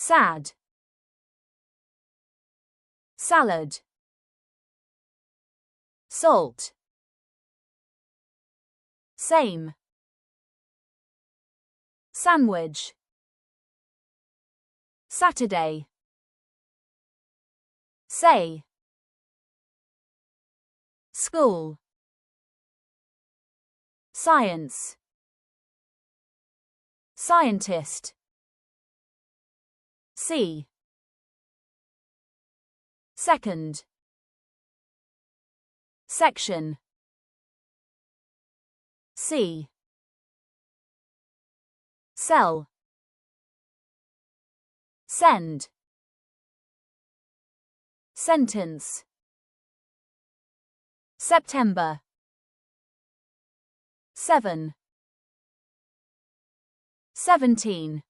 sad, salad, salt, same, sandwich, Saturday, say, school, science, scientist, see, second, section, see, sell, send, sentence, September, 7, 17,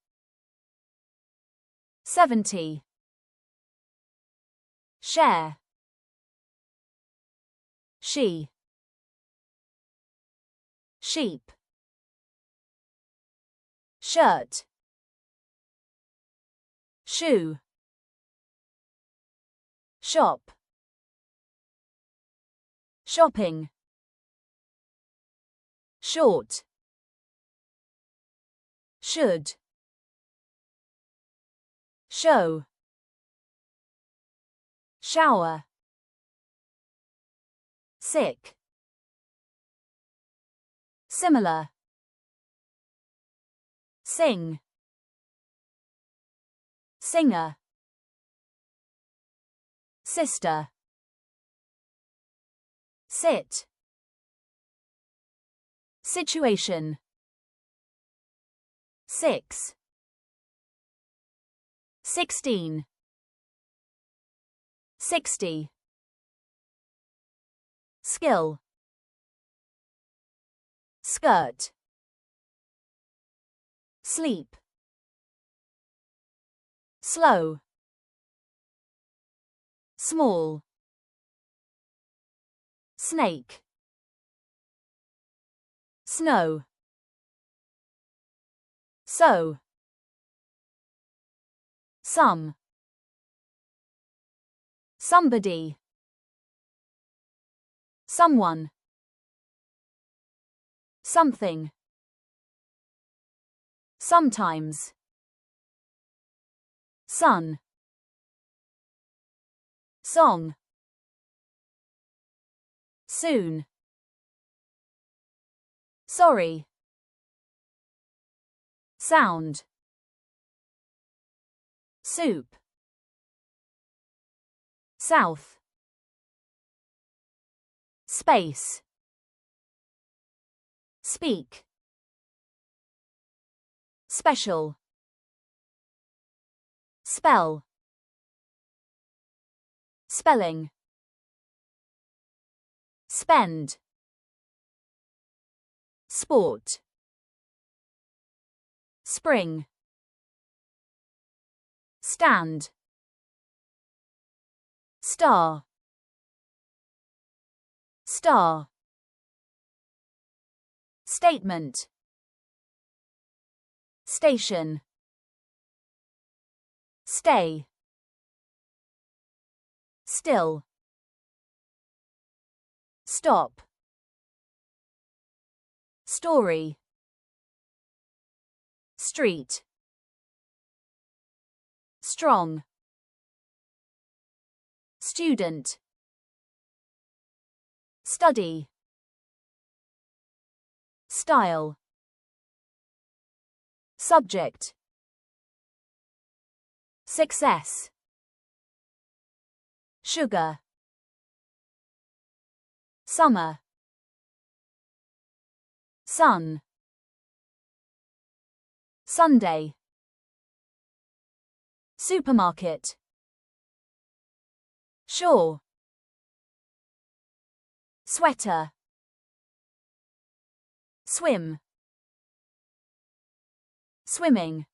70, share, she, sheep, shirt, shoe, shop, shopping, short, should, show, shower, sick, similar, sing, singer, sister, sit, situation, 6, 16, 60, skill, skirt, sleep, slow, small, snake, snow, so, some, somebody, someone, something, sometimes, sun, song, soon, sorry, sound, soup, south, space, speak, special, spell, spelling, spend, sport, spring, stand, star, star, statement, station, stay, still, stop, story, street, strong, student, study, style, subject, success, sugar, summer, sun, Sunday, supermarket, shore, sweater, swim, swimming.